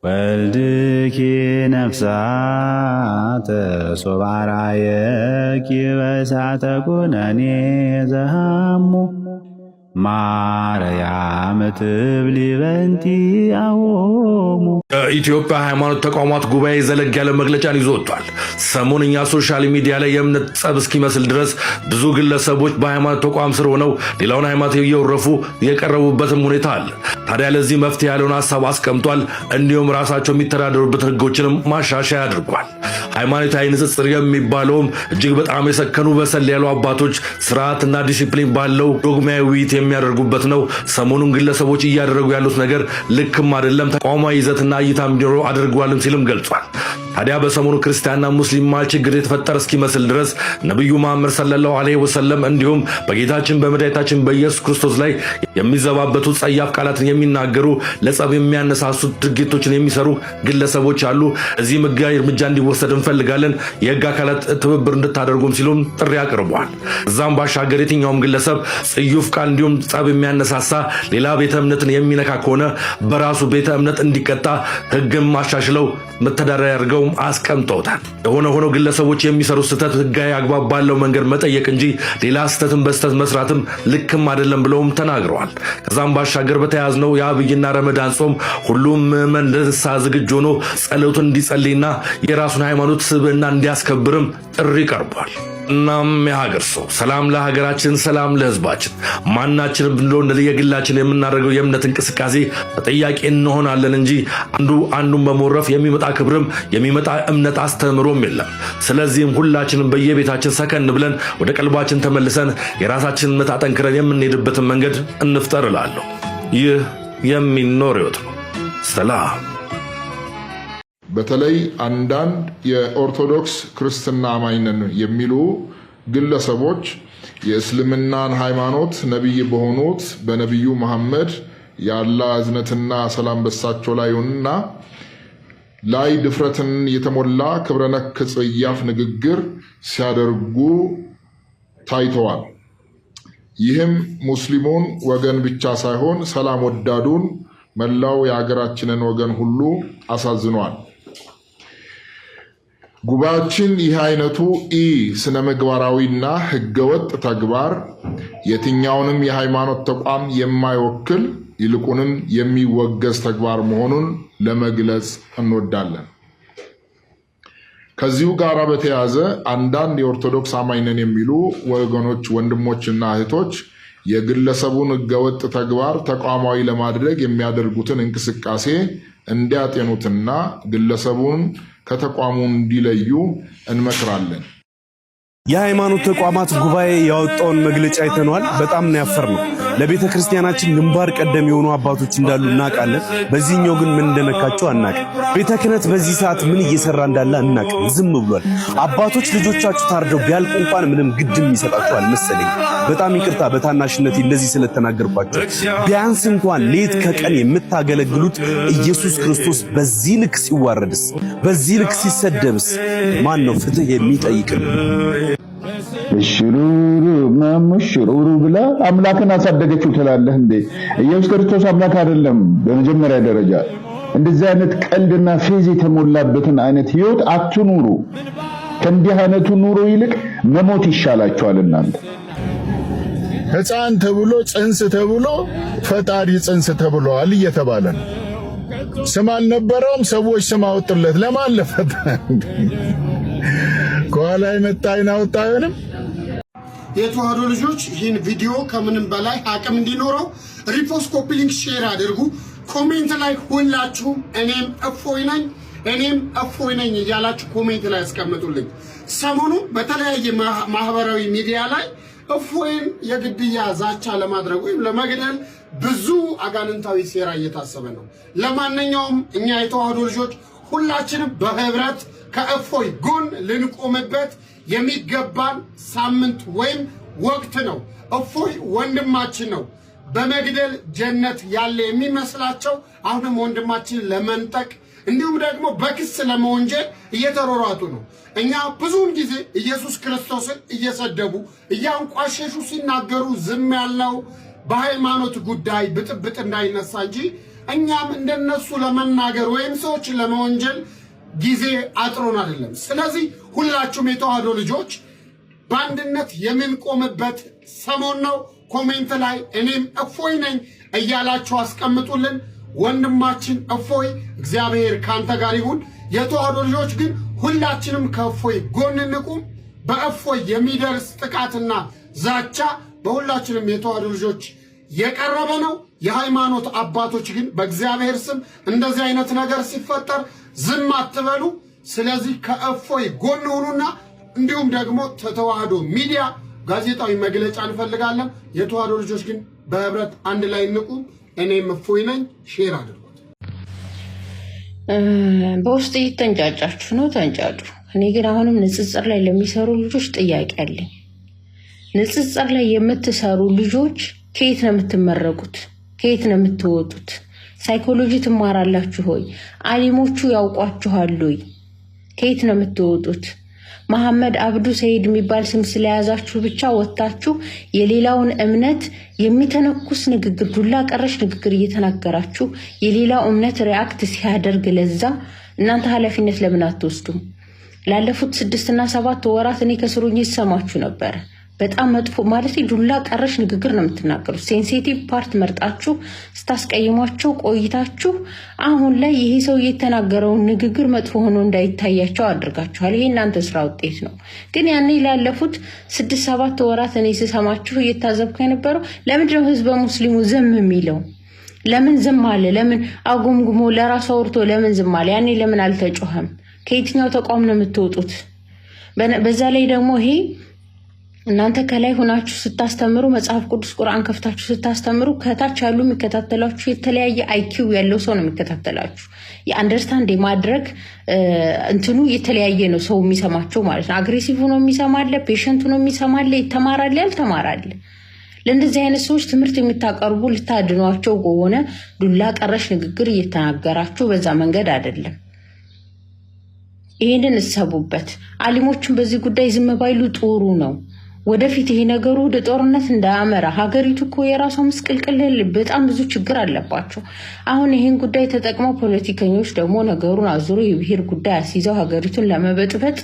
ወልድኪ ነፍሳተ ሶባራየኪ በእሳተ ኩነኔ ዘሃሙ ማርያም ትብሊ በንቲ አዎሙ። የኢትዮጵያ ሃይማኖት ተቋማት ጉባኤ ዘለግ ያለ መግለጫን ይዞ ወጥቷል። ሰሞንኛ ሶሻል ሚዲያ ላይ የእምነት ጸብ እስኪመስል ድረስ ብዙ ግለሰቦች በሃይማኖት ተቋም ስር ሆነው ሌላውን ሃይማኖት እየወረፉ የቀረቡበትም ሁኔታ አለ። ታዲያ ለዚህ መፍትሄ ያለውን ሐሳብ አስቀምጧል። እንዲሁም ራሳቸው የሚተዳደሩበት ህጎችንም ማሻሻያ አድርጓል። ሃይማኖታዊ ንጽጽር የሚባለውም እጅግ በጣም የሰከኑ በሰል ያሉ አባቶች ስርዓትና ዲሲፕሊን ባለው ዶግማዊ ውይይት የሚያደርጉበት ነው። ሰሞኑን ግለሰቦች እያደረጉ ያሉት ነገር ልክም አይደለም፣ ተቋማዊ ይዘትና እይታ እንዲኖረው አድርጓልም ሲልም ገልጿል። ታዲያ በሰሞኑ ክርስቲያንና ሙስሊም መሃል ችግር የተፈጠረ እስኪመስል ድረስ ነብዩ መሐመድ ሰለላሁ ዐለይሂ ወሰለም እንዲሁም በጌታችን በመድኃኒታችን በኢየሱስ ክርስቶስ ላይ የሚዘባበቱ ጸያፍ ቃላትን የሚናገሩ ለጸብ የሚያነሳሱ ድርጊቶችን የሚሰሩ ግለሰቦች አሉ። እዚህ ሕጋዊ እርምጃ እንዲወሰድ እንፈልጋለን፣ የህግ አካላት ትብብር እንድታደርጉም ሲሉም ጥሪ አቅርበዋል። እዛም ባሻገር የትኛውም ግለሰብ ጽዩፍ ቃል እንዲሁም ጸብ የሚያነሳሳ ሌላ ቤተ እምነትን የሚነካ ከሆነ በራሱ ቤተ እምነት እንዲቀጣ ህግም አሻሽለው መተዳደሪያ ያድርገው አስቀምጠውታል። የሆነ ሆኖ ግለሰቦች የሚሰሩት ስህተት ህጋዊ አግባብ ባለው መንገድ መጠየቅ እንጂ ሌላ ስህተትን በስህተት መስራትም ልክም አይደለም ብለውም ተናግረዋል። ከዛም ባሻገር በተያዝነው የአብይና ረመዳን ጾም ሁሉም ምዕመን ለንስሐ ዝግጁ ሆኖ ጸሎቱን እንዲጸልይና የራሱን ሃይማኖት ስብዕና እንዲያስከብርም ጥሪ ቀርቧል። እናም የሀገር ሰው ሰላም ለሀገራችን፣ ሰላም ለህዝባችን። ማናችን ብንሆን የግላችን የምናደርገው የእምነት እንቅስቃሴ ተጠያቂ እንሆናለን እንጂ አንዱን በመወረፍ የሚመጣ ክብርም የሚመጣ እምነት አስተምሮም የለም። ስለዚህም ሁላችንም በየቤታችን ሰከን ብለን ወደ ቀልባችን ተመልሰን የራሳችንን እምነት አጠንክረን የምንሄድበትን መንገድ እንፍጠር እላለሁ። ይህ የሚኖር ህይወት ነው። ሰላም። በተለይ አንዳንድ የኦርቶዶክስ ክርስትና አማኝ ነን የሚሉ ግለሰቦች የእስልምናን ሃይማኖት ነብይ በሆኑት በነብዩ መሐመድ የአላህ እዝነትና ሰላም በሳቸው ላይ ይሁንና ላይ ድፍረትን የተሞላ ክብረነክ ጸያፍ ንግግር ሲያደርጉ ታይተዋል። ይህም ሙስሊሙን ወገን ብቻ ሳይሆን ሰላም ወዳዱን መላው የሀገራችንን ወገን ሁሉ አሳዝኗል። ጉባኤያችን ይህ አይነቱ ስነ ምግባራዊና ህገወጥ ተግባር የትኛውንም የሃይማኖት ተቋም የማይወክል ይልቁንም የሚወገዝ ተግባር መሆኑን ለመግለጽ እንወዳለን። ከዚሁ ጋር በተያያዘ አንዳንድ የኦርቶዶክስ አማኝ ነን የሚሉ ወገኖች፣ ወንድሞችና እህቶች የግለሰቡን ህገወጥ ተግባር ተቋማዊ ለማድረግ የሚያደርጉትን እንቅስቃሴ እንዲያጤኑትና ግለሰቡን ከተቋሙ እንዲለዩ እንመክራለን። የሃይማኖት ተቋማት ጉባኤ ያወጣውን መግለጫ አይተናል። በጣም ነው ያፈርነው። ለቤተ ክርስቲያናችን ግንባር ቀደም የሆኑ አባቶች እንዳሉ እናውቃለን። በዚህኛው ግን ምን እንደነካቸው አናውቅም። ቤተ ክህነት በዚህ ሰዓት ምን እየሰራ እንዳለ አናውቅም። ዝም ብሏል። አባቶች ልጆቻችሁ ታርደው ቢያልቁ እንኳን ምንም ግድም ይሰጣቸው አልመሰለኝ። በጣም ይቅርታ በታናሽነት እንደዚህ ስለተናገርኳቸው። ቢያንስ እንኳን ሌት ከቀን የምታገለግሉት ኢየሱስ ክርስቶስ በዚህ ልክ ሲዋረድስ፣ በዚህ ልክ ሲሰደብስ ማን ነው ፍትህ የሚጠይቅን? ሽሩሩ ማሙሽሩሩ ብላ አምላክን አሳደገችው ትላለህ እንዴ? ኢየሱስ ክርስቶስ አምላክ አይደለም። በመጀመሪያ ደረጃ እንደዚህ አይነት ቀልድና ፌዝ የተሞላበትን አይነት ህይወት አትኑሩ። ከእንዲህ አይነቱ ኑሮ ይልቅ መሞት ይሻላችኋል። እናንተ ሕፃን ተብሎ ጽንስ ተብሎ ፈጣሪ ጽንስ ተብሏል እየተባለ ነው። ስም አልነበረውም፣ ሰዎች ስም አወጡለት። ለማን ለፈታ? ከኋላ የመጣ አይን አወጣ አይሆንም። የተዋህዶ ልጆች ይህን ቪዲዮ ከምንም በላይ አቅም እንዲኖረው ሪፖስት፣ ኮፒ ሊንክ፣ ሼር አድርጉ። ኮሜንት ላይ ሁላችሁም እኔም እፎይ ነኝ እያላችሁ ኮሜንት ላይ ያስቀምጡልኝ። ሰሞኑን በተለያየ ማህበራዊ ሚዲያ ላይ እፎይን የግድያ ዛቻ ለማድረግ ወይም ለመግደል ብዙ አጋንንታዊ ሴራ እየታሰበ ነው። ለማንኛውም እኛ የተዋህዶ ልጆች ሁላችንም በህብረት ከእፎይ ጎን ልንቆምበት የሚገባን ሳምንት ወይም ወቅት ነው። እፎይ ወንድማችን ነው። በመግደል ጀነት ያለ የሚመስላቸው አሁንም ወንድማችን ለመንጠቅ እንዲሁም ደግሞ በክስ ለመወንጀል እየተሯሯጡ ነው። እኛ ብዙውን ጊዜ ኢየሱስ ክርስቶስን እየሰደቡ እያንቋሸሹ ሲናገሩ ዝም ያልነው በሃይማኖት ጉዳይ ብጥብጥ እንዳይነሳ እንጂ እኛም እንደነሱ ለመናገር ወይም ሰዎች ለመወንጀል ጊዜ አጥሮን አይደለም። ስለዚህ ሁላችሁም የተዋህዶ ልጆች በአንድነት የምንቆምበት ሰሞን ነው። ኮሜንት ላይ እኔም እፎይ ነኝ እያላችሁ አስቀምጡልን። ወንድማችን እፎይ እግዚአብሔር ካንተ ጋር ይሁን። የተዋህዶ ልጆች ግን ሁላችንም ከእፎይ ጎን እንቁም። በእፎይ የሚደርስ ጥቃትና ዛቻ በሁላችንም የተዋህዶ ልጆች የቀረበ ነው። የሃይማኖት አባቶች ግን በእግዚአብሔር ስም እንደዚህ አይነት ነገር ሲፈጠር ዝም አትበሉ። ስለዚህ ከእፎይ ጎን ሁኑና እንዲሁም ደግሞ ተዋህዶ ሚዲያ ጋዜጣዊ መግለጫ እንፈልጋለን። የተዋህዶ ልጆች ግን በህብረት አንድ ላይ እንቁም። እኔም እፎይ ነኝ። ሼር አድርጉት። በውስጥ እየተንጫጫችሁ ነው፣ ተንጫጩ። እኔ ግን አሁንም ንጽጽር ላይ ለሚሰሩ ልጆች ጥያቄ አለኝ። ንጽጽር ላይ የምትሰሩ ልጆች ከየት ነው የምትመረቁት? ከየት ነው የምትወጡት? ሳይኮሎጂ ትማራላችሁ ሆይ? አሊሞቹ ያውቋችኋል ሆይ? ከየት ነው የምትወጡት? መሐመድ አብዱ ሰይድ የሚባል ስም ስለያዛችሁ ብቻ ወጥታችሁ የሌላውን እምነት የሚተነኩስ ንግግር፣ ዱላ ቀረሽ ንግግር እየተናገራችሁ የሌላው እምነት ሪአክት ሲያደርግ ለዛ እናንተ ኃላፊነት ለምን አትወስዱም? ላለፉት 6 እና 7 ወራት እኔ ከስሩኝ ይሰማችሁ ነበር። በጣም መጥፎ ማለት ዱላ ቀረሽ ንግግር ነው የምትናገሩት። ሴንሲቲቭ ፓርት መርጣችሁ ስታስቀይሟቸው ቆይታችሁ አሁን ላይ ይሄ ሰው የተናገረውን ንግግር መጥፎ ሆኖ እንዳይታያቸው አድርጋችኋል። ይሄ እናንተ ስራ ውጤት ነው። ግን ያኔ ላለፉት 6-7 ወራት እኔ ስሰማችሁ እየታዘብኩ የነበረው ለምንድነው ህዝበ ሙስሊሙ ዝም የሚለው? ለምን ዝም አለ? ለምን አጉምጉሞ ለራሱ አውርቶ ለምን ዝም አለ? ያኔ ለምን አልተጮኸም? ከየትኛው ተቋም ነው የምትወጡት? በዛ ላይ ደግሞ ይሄ እናንተ ከላይ ሆናችሁ ስታስተምሩ መጽሐፍ ቅዱስ ቁርአን ከፍታችሁ ስታስተምሩ ከታች ያሉ የሚከታተላችሁ የተለያየ አይኪው ያለው ሰው ነው የሚከታተላችሁ። የአንደርስታንድ የማድረግ እንትኑ የተለያየ ነው ሰው የሚሰማቸው ማለት ነው። አግሬሲቭ ሆኖ የሚሰማለ፣ ፔሸንት ሆኖ የሚሰማለ፣ ይተማራል፣ ያልተማራል። ለእንደዚህ አይነት ሰዎች ትምህርት የምታቀርቡ ልታድኗቸው ከሆነ ዱላ ቀረሽ ንግግር እየተናገራችሁ በዛ መንገድ አይደለም። ይህንን እሰቡበት። አሊሞችን በዚህ ጉዳይ ዝም ባይሉ ጥሩ ነው። ወደፊት ይሄ ነገሩ ወደ ጦርነት እንዳያመራ። ሀገሪቱ እኮ የራሷ ምስቅልቅል በጣም ብዙ ችግር አለባቸው። አሁን ይህን ጉዳይ ተጠቅመው ፖለቲከኞች ደግሞ ነገሩን አዙሮ የብሔር ጉዳይ አስይዘው ሀገሪቱን ለመበጥበጥ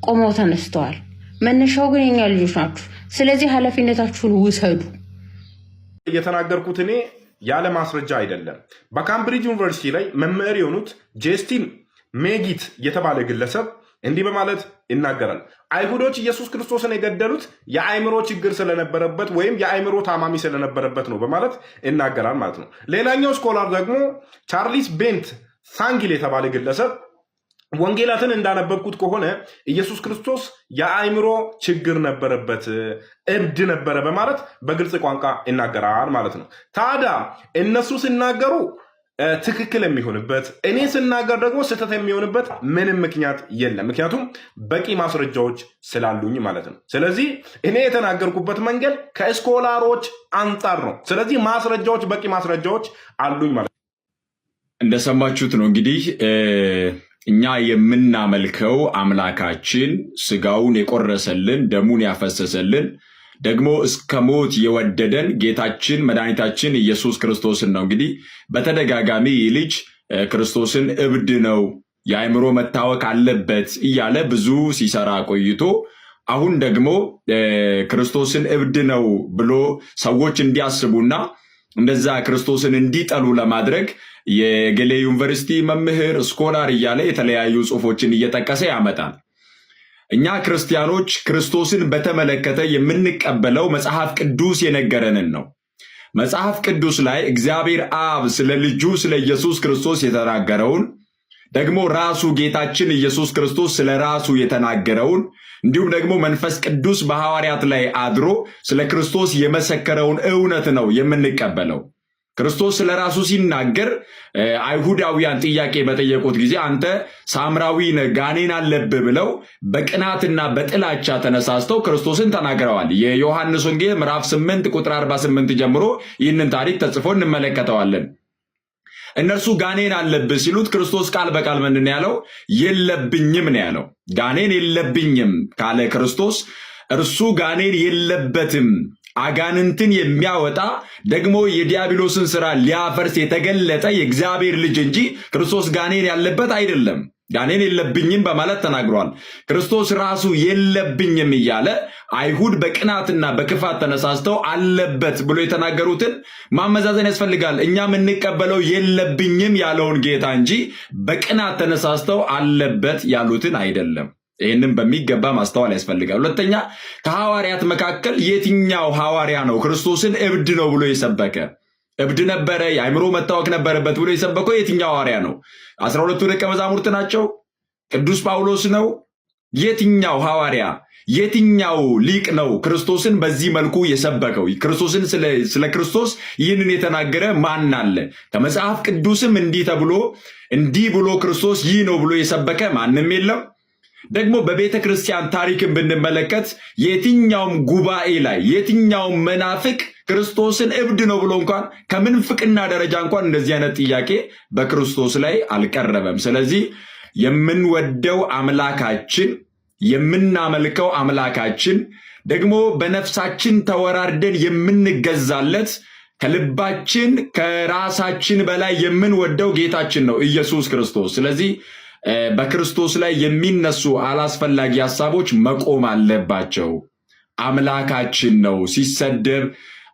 ቆመው ተነስተዋል። መነሻው ግን የኛ ልጆች ናችሁ። ስለዚህ ኃላፊነታችሁን ውሰዱ። እየተናገርኩት እኔ ያለ ማስረጃ አይደለም። በካምብሪጅ ዩኒቨርሲቲ ላይ መምህር የሆኑት ጄስቲን ሜጊት የተባለ ግለሰብ እንዲህ በማለት ይናገራል። አይሁዶች ኢየሱስ ክርስቶስን የገደሉት የአእምሮ ችግር ስለነበረበት ወይም የአእምሮ ታማሚ ስለነበረበት ነው በማለት ይናገራል ማለት ነው። ሌላኛው ስኮላር ደግሞ ቻርሊስ ቤንት ሳንጊል የተባለ ግለሰብ ወንጌላትን እንዳነበብኩት ከሆነ ኢየሱስ ክርስቶስ የአእምሮ ችግር ነበረበት፣ እብድ ነበረ በማለት በግልጽ ቋንቋ ይናገራል ማለት ነው። ታዲያ እነሱ ሲናገሩ ትክክል የሚሆንበት እኔ ስናገር ደግሞ ስህተት የሚሆንበት ምንም ምክንያት የለም። ምክንያቱም በቂ ማስረጃዎች ስላሉኝ ማለት ነው። ስለዚህ እኔ የተናገርኩበት መንገድ ከስኮላሮች አንጻር ነው። ስለዚህ ማስረጃዎች፣ በቂ ማስረጃዎች አሉኝ ማለት ነው። እንደሰማችሁት ነው እንግዲህ እኛ የምናመልከው አምላካችን ስጋውን የቆረሰልን ደሙን ያፈሰሰልን ደግሞ እስከ ሞት የወደደን ጌታችን መድኃኒታችን ኢየሱስ ክርስቶስን ነው። እንግዲህ በተደጋጋሚ ይህ ልጅ ክርስቶስን እብድ ነው፣ የአእምሮ መታወክ አለበት እያለ ብዙ ሲሰራ ቆይቶ አሁን ደግሞ ክርስቶስን እብድ ነው ብሎ ሰዎች እንዲያስቡና እንደዛ ክርስቶስን እንዲጠሉ ለማድረግ የገሌ ዩኒቨርሲቲ መምህር ስኮላር እያለ የተለያዩ ጽሑፎችን እየጠቀሰ ያመጣል። እኛ ክርስቲያኖች ክርስቶስን በተመለከተ የምንቀበለው መጽሐፍ ቅዱስ የነገረንን ነው። መጽሐፍ ቅዱስ ላይ እግዚአብሔር አብ ስለ ልጁ ስለ ኢየሱስ ክርስቶስ የተናገረውን ደግሞ ራሱ ጌታችን ኢየሱስ ክርስቶስ ስለ ራሱ የተናገረውን እንዲሁም ደግሞ መንፈስ ቅዱስ በሐዋርያት ላይ አድሮ ስለ ክርስቶስ የመሰከረውን እውነት ነው የምንቀበለው። ክርስቶስ ስለ ራሱ ሲናገር አይሁዳውያን ጥያቄ በጠየቁት ጊዜ አንተ ሳምራዊ ነህ፣ ጋኔን አለብህ ብለው በቅናትና በጥላቻ ተነሳስተው ክርስቶስን ተናግረዋል። የዮሐንስ ወንጌል ምዕራፍ 8 ቁጥር 48 ጀምሮ ይህንን ታሪክ ተጽፎ እንመለከተዋለን። እነርሱ ጋኔን አለብህ ሲሉት ክርስቶስ ቃል በቃል ምንድን ያለው? የለብኝም ነው ያለው። ጋኔን የለብኝም ካለ ክርስቶስ እርሱ ጋኔን የለበትም አጋንንትን የሚያወጣ ደግሞ የዲያብሎስን ስራ ሊያፈርስ የተገለጠ የእግዚአብሔር ልጅ እንጂ ክርስቶስ ጋኔን ያለበት አይደለም። ጋኔን የለብኝም በማለት ተናግሯል። ክርስቶስ ራሱ የለብኝም እያለ አይሁድ በቅናትና በክፋት ተነሳስተው አለበት ብሎ የተናገሩትን ማመዛዘን ያስፈልጋል። እኛ የምንቀበለው የለብኝም ያለውን ጌታ እንጂ በቅናት ተነሳስተው አለበት ያሉትን አይደለም። ይህንም በሚገባ ማስተዋል ያስፈልጋል። ሁለተኛ ከሐዋርያት መካከል የትኛው ሐዋርያ ነው ክርስቶስን እብድ ነው ብሎ የሰበከ? እብድ ነበረ፣ የአእምሮ መታወክ ነበረበት ብሎ የሰበከው የትኛው ሐዋርያ ነው? 12ቱ ደቀ መዛሙርት ናቸው? ቅዱስ ጳውሎስ ነው? የትኛው ሐዋርያ የትኛው ሊቅ ነው ክርስቶስን በዚህ መልኩ የሰበከው? ክርስቶስን ስለ ክርስቶስ ይህንን የተናገረ ማን አለ? ከመጽሐፍ ቅዱስም እንዲህ ብሎ ክርስቶስ ይህ ነው ብሎ የሰበከ ማንም የለም። ደግሞ በቤተ ክርስቲያን ታሪክን ብንመለከት የትኛውም ጉባኤ ላይ የትኛውም መናፍቅ ክርስቶስን እብድ ነው ብሎ እንኳን ከምንፍቅና ደረጃ እንኳን እንደዚህ አይነት ጥያቄ በክርስቶስ ላይ አልቀረበም። ስለዚህ የምንወደው አምላካችን የምናመልከው አምላካችን ደግሞ በነፍሳችን ተወራርደን የምንገዛለት ከልባችን ከራሳችን በላይ የምንወደው ጌታችን ነው ኢየሱስ ክርስቶስ። ስለዚህ በክርስቶስ ላይ የሚነሱ አላስፈላጊ ሐሳቦች መቆም አለባቸው። አምላካችን ነው ሲሰደብ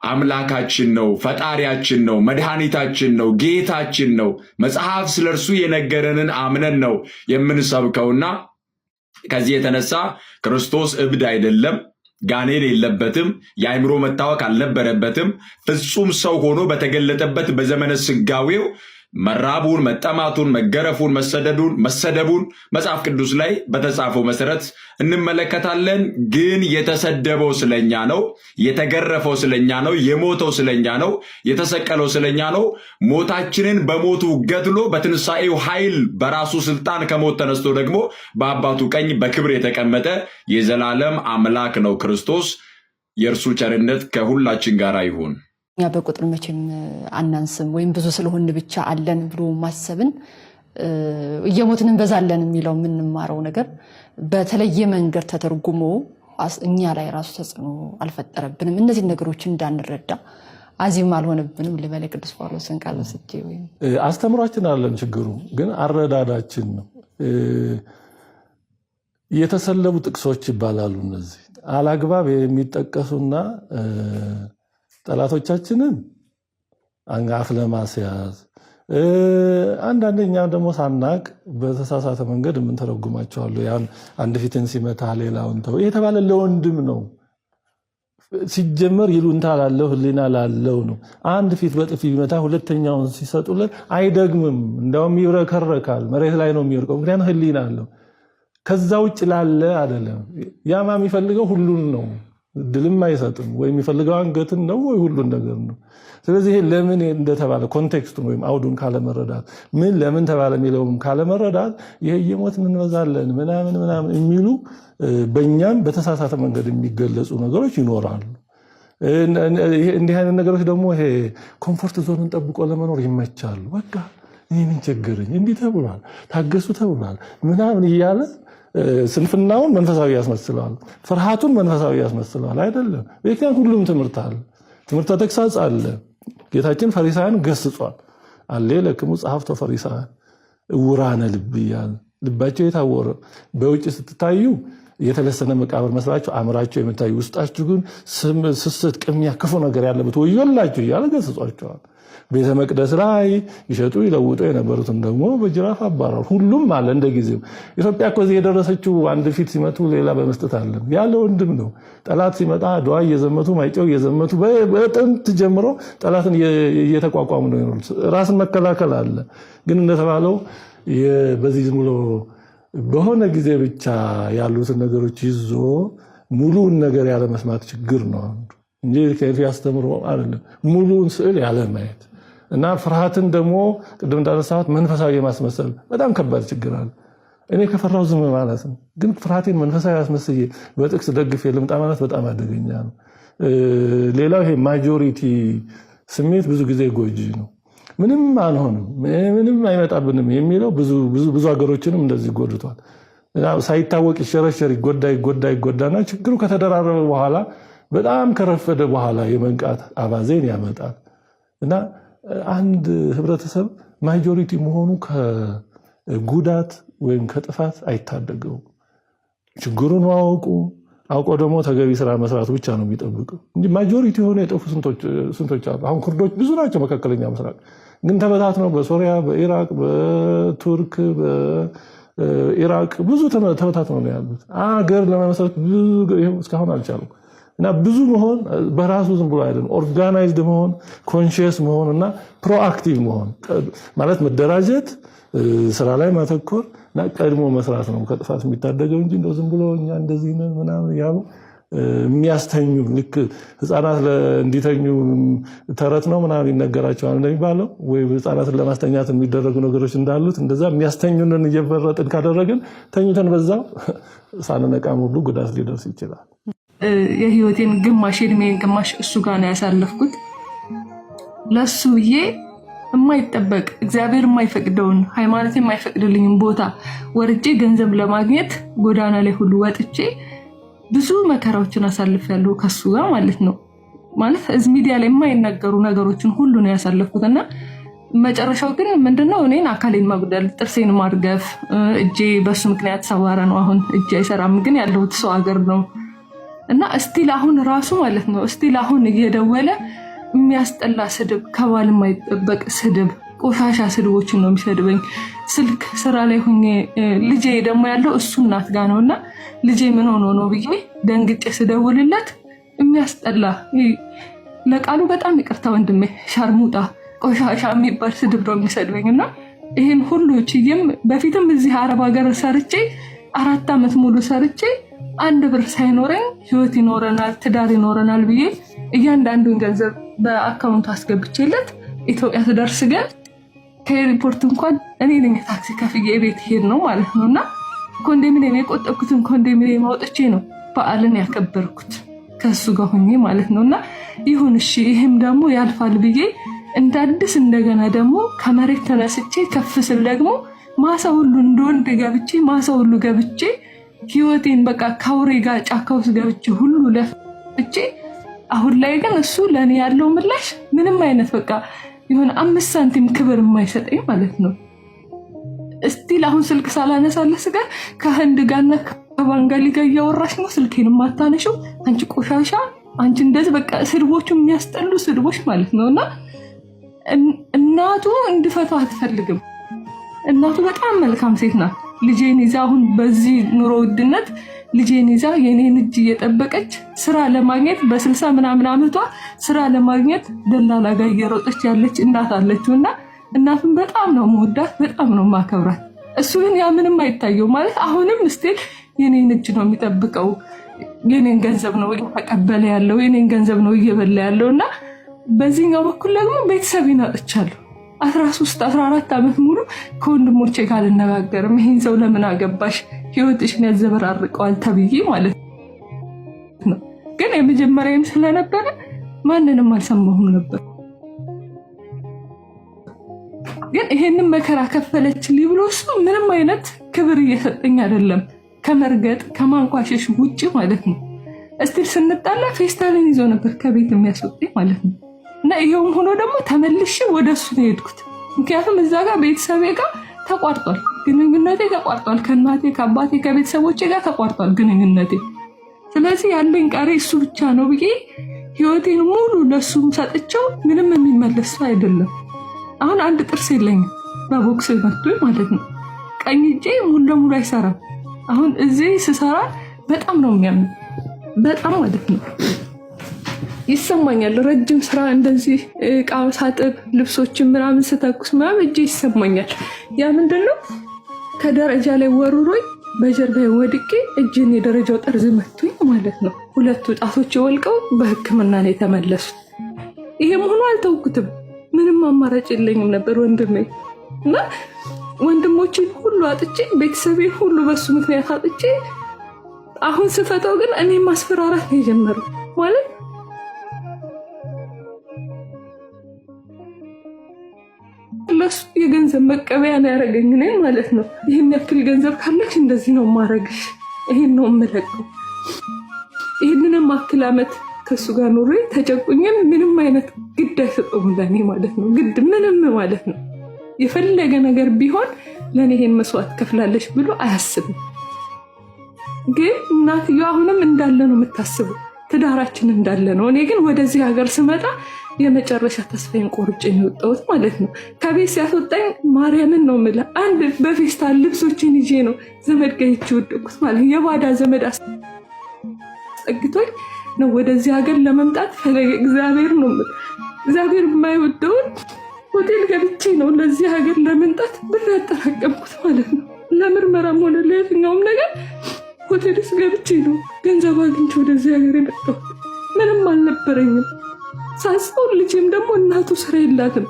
አምላካችን ነው፣ ፈጣሪያችን ነው፣ መድኃኒታችን ነው፣ ጌታችን ነው። መጽሐፍ ስለ እርሱ የነገረንን አምነን ነው የምንሰብከውና ከዚህ የተነሳ ክርስቶስ እብድ አይደለም፣ ጋኔን የለበትም፣ የአእምሮ መታወክ አልነበረበትም። ፍጹም ሰው ሆኖ በተገለጠበት በዘመነ ስጋዌው መራቡን፣ መጠማቱን፣ መገረፉን፣ መሰደቡን መጽሐፍ ቅዱስ ላይ በተጻፈው መሰረት እንመለከታለን። ግን የተሰደበው ስለኛ ነው፣ የተገረፈው ስለኛ ነው፣ የሞተው ስለኛ ነው፣ የተሰቀለው ስለኛ ነው። ሞታችንን በሞቱ ገድሎ በትንሣኤው ኃይል በራሱ ስልጣን ከሞት ተነስቶ ደግሞ በአባቱ ቀኝ በክብር የተቀመጠ የዘላለም አምላክ ነው ክርስቶስ። የእርሱ ቸርነት ከሁላችን ጋር ይሁን። እኛ በቁጥር መቼም አናንስም፣ ወይም ብዙ ስለሆን ብቻ አለን ብሎ ማሰብን እየሞትን እንበዛለን የሚለው የምንማረው ነገር በተለየ መንገድ ተተርጉሞ እኛ ላይ ራሱ ተጽዕኖ አልፈጠረብንም። እነዚህ ነገሮች እንዳንረዳ አዚም አልሆነብንም። ልበለ ቅዱስ ጳውሎስን ቃል ወስጄ ወይም አስተምሯችን አለን፣ ችግሩ ግን አረዳዳችን ነው። የተሰለቡ ጥቅሶች ይባላሉ። እነዚህ አላግባብ የሚጠቀሱና ጠላቶቻችንን አንጋፍ ለማስያዝ አንዳንደኛ ደግሞ ሳናቅ በተሳሳተ መንገድ የምንተረጉማቸዋሉ። ያን አንድ ፊትን ሲመታ ሌላውን ተው የተባለ ለወንድም ነው። ሲጀመር ይሉንታ ላለው ህሊና ላለው ነው። አንድ ፊት በጥፊ ቢመታ ሁለተኛውን ሲሰጡለት አይደግምም፣ እንደውም ይብረከረካል፣ መሬት ላይ ነው የሚወርቀው። ምክንያቱም ህሊና አለው። ከዛ ውጭ ላለ አይደለም። ያማ የሚፈልገው ሁሉን ነው፣ ድልም አይሰጥም። ወይ የሚፈልገው አንገትን ነው ወይ ሁሉን ነገር ነው። ስለዚህ ለምን እንደተባለ ኮንቴክስቱን ወይም አውዱን ካለመረዳት ምን ለምን ተባለ የሚለውም ካለመረዳት ይሄ የሞት እንበዛለን ምናምን የሚሉ በእኛም በተሳሳተ መንገድ የሚገለጹ ነገሮች ይኖራሉ። እንዲህ አይነት ነገሮች ደግሞ ይሄ ኮምፎርት ዞንን ጠብቆ ለመኖር ይመቻሉ። በቃ እኔ ምን ቸገረኝ እንዲህ ተብሏል፣ ታገሱ ተብሏል ምናምን እያለ ስንፍናውን መንፈሳዊ ያስመስለዋል፣ ፍርሃቱን መንፈሳዊ ያስመስለዋል። አይደለም። በእግዚአብሔር ሁሉም ትምህርት አለ፣ ትምህርተ ተግሳጽ አለ። ጌታችን ፈሪሳውያን ገስጿል። አለ ለክሙ ጸሐፍቶ ፈሪሳውያን እውራነ ልብ እያለ ልባቸው የታወረ በውጭ ስትታዩ የተለሰነ መቃብር መስላችሁ አእምራችሁ የምታዩ ውስጣችሁ ግን ስስት፣ ቅሚያ፣ ክፉ ነገር ያለበት ወዮላችሁ እያለ ገስጿቸዋል። ቤተ መቅደስ ላይ ይሸጡ ይለውጡ የነበሩትን ደግሞ በጅራፍ አባረሩ። ሁሉም አለ እንደ ጊዜው። ኢትዮጵያ እኮ እዚህ የደረሰችው አንድ ፊት ሲመቱ ሌላ በመስጠት አለ ያለ ወንድም ነው። ጠላት ሲመጣ ድዋ እየዘመቱ ማይጨው እየዘመቱ በጥንት ጀምሮ ጠላትን እየተቋቋሙ ነው የኖሩት። ራስን መከላከል አለ። ግን እንደተባለው በዚህ ዝም ብሎ በሆነ ጊዜ ብቻ ያሉትን ነገሮች ይዞ ሙሉውን ነገር ያለ መስማት ችግር ነው እንጂ ከፊ ያስተምሮ አይደለም። ሙሉውን ስዕል ያለ ማየት እና ፍርሃትን ደግሞ ቅድም እንዳነሳሁት መንፈሳዊ የማስመሰል በጣም ከባድ ችግር አለ። እኔ ከፈራው ዝም ማለት ነው። ግን ፍርሃቴን መንፈሳዊ አስመስዬ በጥቅስ ደግፌ ልምጣ ማለት በጣም አደገኛ ነው። ሌላው ይሄ ማጆሪቲ ስሜት ብዙ ጊዜ ጎጂ ነው። ምንም አልሆንም፣ ምንም አይመጣብንም የሚለው ብዙ ሀገሮችንም እንደዚህ ጎድቷል። ሳይታወቅ ይሸረሸር ይጎዳና ችግሩ ከተደራረበ በኋላ በጣም ከረፈደ በኋላ የመንቃት አባዜን ያመጣል እና አንድ ህብረተሰብ ማጆሪቲ መሆኑ ከጉዳት ወይም ከጥፋት አይታደገው። ችግሩን አውቆ ደግሞ ተገቢ ስራ መስራት ብቻ ነው የሚጠብቀው እንጂ ማጆሪቲ ሆነ የጠፉ ስንቶች አሉ። አሁን ኩርዶች ብዙ ናቸው መካከለኛ ምስራቅ፣ ግን ተበታትነው በሶሪያ፣ በኢራቅ፣ በቱርክ፣ በኢራቅ ብዙ ተበታትነው ነው ያሉት። አገር ለመመስረት እስካሁን አልቻሉም። እና ብዙ መሆን በራሱ ዝም ብሎ አይደለም። ኦርጋናይዝድ መሆን፣ ኮንሺየስ መሆን እና ፕሮአክቲቭ መሆን ማለት መደራጀት፣ ስራ ላይ ማተኮር እና ቀድሞ መስራት ነው ከጥፋት የሚታደገው እንጂ እንደው ዝም ብሎ እኛ እንደዚህ ነን ምናምን ያሉ የሚያስተኙ ልክ ህፃናት እንዲተኙ ተረት ነው ምናምን ይነገራቸዋል እንደሚባለው ወይ ህፃናትን ለማስተኛት የሚደረጉ ነገሮች እንዳሉት እንደዛ የሚያስተኙንን እየበረጥን ካደረግን ተኝተን በዛው ሳንነቃም ሁሉ ጉዳት ሊደርስ ይችላል። የህይወቴን ግማሽ እድሜን ግማሽ እሱ ጋር ነው ያሳለፍኩት። ለሱ ብዬ የማይጠበቅ እግዚአብሔር የማይፈቅደውን ሃይማኖት የማይፈቅድልኝም ቦታ ወርጄ ገንዘብ ለማግኘት ጎዳና ላይ ሁሉ ወጥቼ ብዙ መከራዎችን አሳልፌያለሁ ከሱ ጋር ማለት ነው። ማለት እዚህ ሚዲያ ላይ የማይነገሩ ነገሮችን ሁሉ ነው ያሳለፍኩትና መጨረሻው ግን ምንድነው እኔን አካሌን መጉደል፣ ጥርሴን ማርገፍ፣ እጄ በሱ ምክንያት ሰባራ ነው። አሁን እጄ አይሰራም፣ ግን ያለሁት ሰው ሀገር ነው እና እስቲል አሁን ራሱ ማለት ነው እስቲል አሁን እየደወለ የሚያስጠላ ስድብ፣ ከባል የማይጠበቅ ስድብ፣ ቆሻሻ ስድቦችን ነው የሚሰድበኝ። ስልክ ስራ ላይ ሆኜ ልጄ ደግሞ ያለው እሱ እናት ጋር ነውና ልጄ ምን ሆኖ ነው ብዬ ደንግጬ ስደውልለት የሚያስጠላ ለቃሉ በጣም ይቅርታ ወንድሜ፣ ሻርሙጣ፣ ቆሻሻ የሚባል ስድብ ነው የሚሰድበኝና ይሄን ሁሉ ችዬም በፊትም እዚህ አረብ ሀገር ሰርቼ 4 ዓመት ሙሉ ሰርቼ አንድ ብር ሳይኖረኝ ህይወት ይኖረናል ትዳር ይኖረናል ብዬ እያንዳንዱን ገንዘብ በአካውንት አስገብቼለት ኢትዮጵያ ትደርስ ገብ ከኤርፖርት እንኳን እኔ ነኝ ታክሲ ከፍዬ ቤት ሄድ ነው ማለት ነውና ኮንዶሚኒየም የቆጠብኩትን ኮንዶሚኒየም አውጥቼ ነው በዓልን ያከበርኩት ከሱ ጋር ሆኜ ማለት ነውና ይሁን እሺ ይሄም ደግሞ ያልፋል ብዬ እንዳድስ እንደገና ደግሞ ከመሬት ተነስቼ ከፍ ስል ደግሞ ማሳ ሁሉ እንደወንድ ገብቼ ማሳ ሁሉ ገብቼ ህይወቴን በቃ ካውሬ ጋር ጫካ ውስጥ ገብቼ ሁሉ ለፍቼ አሁን ላይ ግን እሱ ለኔ ያለው ምላሽ ምንም አይነት በቃ ይሁን 5 ሳንቲም ክብር የማይሰጠኝ ማለት ነው። እስቲል አሁን ስልክ ሳላነሳለስ ጋር ከህንድ ጋርና ከባንጋሊ ጋር እያወራሽ ነው ስልኬን ማታነሽው አንቺ ቆሻሻ አንቺ እንደዚህ በቃ ስድቦቹ የሚያስጠሉ ስድቦች ማለት ነውና እናቱ እንድፈታው አትፈልግም። እናቱ በጣም መልካም ሴት ናት። ልጄን ይዛ አሁን በዚህ ኑሮ ውድነት ልጄን ይዛ የኔን እጅ እየጠበቀች ስራ ለማግኘት በ60 ምናምን ዓመቷ ስራ ለማግኘት ደላላ ጋር እየሮጠች ያለች እናት አለችውና እናቱን በጣም ነው የምወዳት፣ በጣም ነው የማከብራት። እሱ ግን ያ ምንም አይታየው ማለት አሁንም እስቲል የኔን እጅ ነው የሚጠብቀው፣ የኔን ገንዘብ ነው እየተቀበለ ያለው፣ የኔን ገንዘብ ነው እየበላ ያለውና በዚህኛው በኩል ደግሞ ቤተሰቤን አጥቻለሁ። 13-14 ዓመት ሙሉ ከወንድሞቼ ጋር ልነጋገርም ይሄን ሰው ለምን አገባሽ ህይወትሽን ያዘበራርቀዋል ተብዬ ማለት ነው። ግን የመጀመሪያም ስለነበረ ማንንም አልሰማሁም ነበር። ግን ይሄንን መከራ ከፈለችልኝ ብሎ እሱ ምንም አይነት ክብር እየሰጠኝ አይደለም ከመርገጥ ከማንቋሸሽ ውጪ ማለት ነው። እስቲል ስንጣላ ፌስታልን ይዞ ነበር ከቤት የሚያስወጣኝ ማለት ነው። እና ይሄውም ሆኖ ደግሞ ተመልሼ ወደሱ ነው የሄድኩት። ምክንያቱም እዛ ጋር ቤተሰቤ ጋር ተቋርጧል ግንኙነቴ፣ ተቋርጧል ከእናቴ ከአባቴ ከቤተሰቦቼ ጋር ተቋርጧል ግንኙነቴ። ስለዚህ ያለኝ ቀሪ እሱ ብቻ ነው ብዬ ህይወቴን ሙሉ ለሱም ሰጥቼው ምንም የሚመለስ ሰው አይደለም። አሁን አንድ ጥርስ የለኝም በቦክስ መጥቶኝ ማለት ነው። ቀኝ እጄ ሙሉ ለሙሉ አይሰራም። አሁን እዚህ ስሰራ በጣም ነው የሚያምን በጣም ማለት ነው ይሰማኛል። ረጅም ስራ እንደዚህ ዕቃ ሳጥብ ልብሶችን ምናምን ስተኩስ ምናምን እጄ ይሰማኛል። ያ ምንድነው ከደረጃ ላይ ወሩሮኝ በጀርባዬ ወድቄ እጄን የደረጃው ጠርዝ መቶኝ ማለት ነው። 2 ጣቶች ወልቀው በሕክምና ነው የተመለሱት። ይሄም ሆኖ አልተውኩትም። ምንም አማራጭ የለኝም ነበር ወንድሜ እና ወንድሞችን ሁሉ አጥቼ ቤተሰቤን ሁሉ በሱ ምክንያት አጥቼ አሁን ስፈታው ግን እኔ ማስፈራራት ነው የጀመረው ማለት ለሱ የገንዘብ መቀበያ ነው ያደረገኝ እኔን ማለት ነው። ይሄን ያክል ገንዘብ ካለሽ እንደዚህ ነው ማረግሽ፣ ይሄን ነው የምለቀው። ይሄንን ማክል አመት ከሱ ጋር ኖሬ ተጨቁኝም ምንም አይነት ግድ አይሰጠውም ለኔ ማለት ነው። ግድ ምንም ማለት ነው። የፈለገ ነገር ቢሆን ለኔ ይሄን መስዋዕት ከፍላለሽ ብሎ አያስብም። ግን እናትየው አሁንም እንዳለ ነው የምታስበው፣ ትዳራችን እንዳለ ነው። እኔ ግን ወደዚህ ሀገር ስመጣ የመጨረሻ ተስፋዬን ቆርጬ ነው የወጣሁት ማለት ነው። ከቤት ሲያስወጣኝ ማርያምን ነው የምልህ፣ አንድ በፌስታል ልብሶችን ይዤ ነው ዘመድ ጋር ወደቅኩት ማለት የባዳ ዘመድ አስጠግቶኝ ነው ወደዚህ ሀገር ለመምጣት ፈለገ እግዚአብሔር ነው የምልህ። እግዚአብሔር የማይወደውን ሆቴል ገብቼ ነው ለዚህ ሀገር ለመምጣት ብር ያጠራቀምኩት ማለት ነው። ለምርመራም ሆነ ለየትኛውም ነገር ሆቴል ውስጥ ገብቼ ነው ገንዘብ አግኝቼ ወደዚህ ሀገር የመጣሁት። ምንም አልነበረኝም። ሳስበው ልጄም ደግሞ እናቱ ስራ የላትም።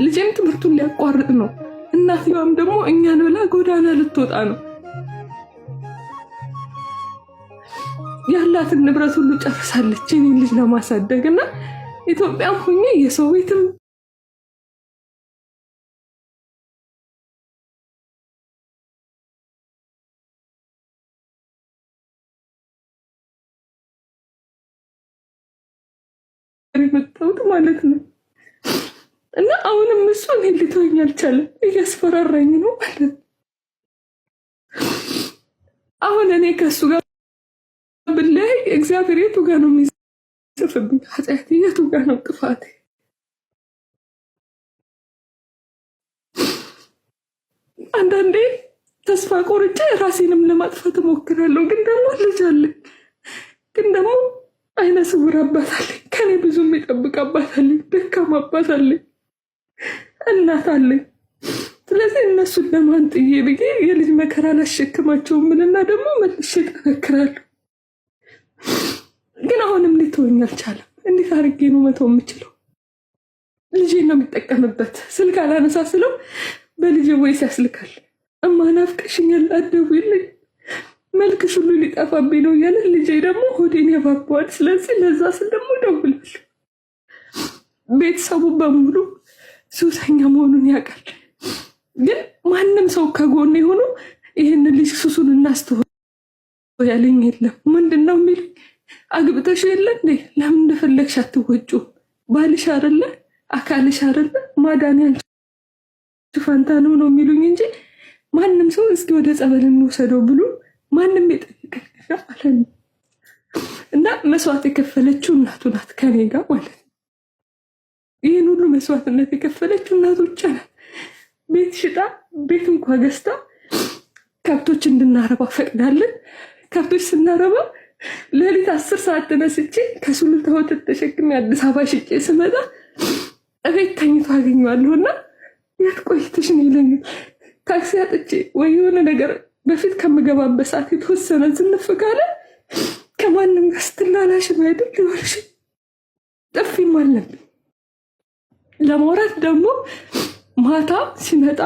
ልጄም ትምህርቱን ሊያቋርጥ ነው። እናትየዋም ደግሞ እኛን ብላ ጎዳና ልትወጣ ነው። ያላትን ንብረት ሁሉ ጨርሳለች እኔን ልጅ ለማሳደግ እና ኢትዮጵያም ሆኜ የሰው ቤትም የመጣሁት ማለት ነው። እና አሁንም እሱ እኔን ሊተወኝ አልቻለም፣ እያስፈራራኝ ነው ማለት ነው። አሁን እኔ ከእሱ ጋር ብለይ እግዚአብሔር የቱ ጋር ነው የሚጽፍብኝ? ኃጢአቴ የቱ ጋር ነው ጥፋቴ? አንዳንዴ ተስፋ ቆርጬ ራሴንም ለማጥፋት እሞክራለሁ። ግን ደግሞ ልጅ አለኝ፣ ግን ደግሞ አይነ ስውር አባት አለኝ፣ ከኔ ብዙ የሚጠብቅ አባት አለኝ፣ ደካማ አባት አለኝ፣ እናት አለኝ። ስለዚህ እነሱን ለማን ጥዬ ብዬ የልጅ መከራ ላሸክማቸውም ምንና ደግሞ መልሼ እጠነክራለሁ። ግን አሁንም ሊተወኝ አልቻለም። እንዴት አድርጌ ነው መተው የምችለው? ልጄን ነው የሚጠቀምበት። ስልክ አላነሳ ስለው በልጄ ወይስ ያስልካል። እማ ናፍቀሽኛል አትደውይልኝ፣ መልክሽ ሁሉ ሊጠፋብኝ ነው እያለ ልጄ ደግሞ ሆዴን ያባባዋል። ስለዚህ ለዛ ስል ደግሞ እደውላለሁ። ቤተሰቡ በሙሉ ሱሰኛ መሆኑን ያውቃል። ግን ማንም ሰው ከጎኔ ሆኖ ይህን ልጅ ሱሱን እናስተው ያለኝ የለም። ምንድን ነው የሚል አግብተሽ የለ እንዴ? ለምን እንደፈለግሽ አትወጪው? ባልሽ አይደለ? አካልሽ አይደለ? ማዳን ያንቺ ፋንታ ነው ነው የሚሉኝ እንጂ ማንም ሰው እስኪ ወደ ጸበል እንወሰደው ብሎ ማንም የጠየቀኝ ማለት ነው። እና መስዋዕት የከፈለችው እናቱ ናት ከኔ ጋር ማለት ነው። ይህን ሁሉ መስዋዕትነት የከፈለችው እናቱ ብቻ ናት። ቤት ሽጣ ቤት እንኳ ገዝታ ከብቶች እንድናረባ ፈቅዳለን። ከብቶች ስናረባ ሌሊት 10 ሰዓት ተነስቼ ከሱሉልታ ሆቴል ተሸክሜ አዲስ አበባ ሽጬ ስመጣ እቤት ተኝቶ አገኘዋለሁ። እና የት ቆይተሽ ነው ይለኛል። ታክሲ አጥቼ ወይ የሆነ ነገር በፊት ከምገባበት ሰዓት የተወሰነ ዝንፍ ካለ ከማንም ጋር ስትላላሽ አይደል ይወርሽ ጥፊም አለብኝ። ለማውራት ደግሞ ማታ ሲመጣ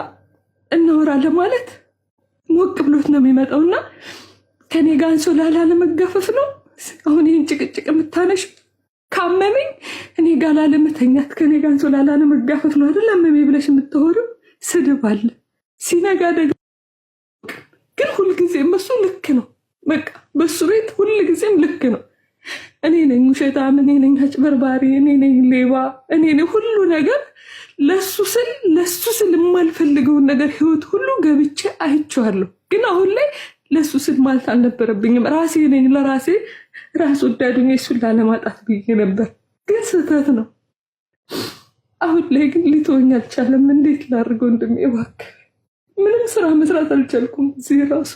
እናወራለን ማለት ሞቅ ብሎት ነው የሚመጣውና ከኔ ጋር አንሶላ ላለመጋፈፍ ነው። አሁን ይህን ጭቅጭቅ የምታነሽ ካመመኝ እኔ ጋር ላለመተኛት ከኔ ጋር አንሶላ ላለመጋፈፍ ነው አይደል? አመመኝ ብለሽ የምትወሪው ስድብ አለ። ሲነጋ ደግሞ ግን ሁልጊዜም እሱ ልክ ነው። በቃ በሱ ቤት ሁልጊዜም ልክ ነው። እኔ ነኝ ውሸታም፣ እኔ ነኝ አጭበርባሪ፣ እኔ ነኝ ሌባ፣ እኔ ነኝ ሁሉ ነገር። ለሱ ስል የማልፈልገውን ነገር ህይወት ሁሉ ገብቼ አይቼዋለሁ። ግን አሁን ላይ ለሱ ስል ማለት አልነበረብኝም። ራሴ ነኝ ለራሴ ራስ ወዳዱኝ እሱን ላለማጣት ብዬ ነበር። ግን ስህተት ነው። አሁን ላይ ግን ሊተወኝ አልቻለም። እንዴት ላድርገው? እንደሚባክ ምንም ስራ መስራት አልቻልኩም። እዚህ ራሱ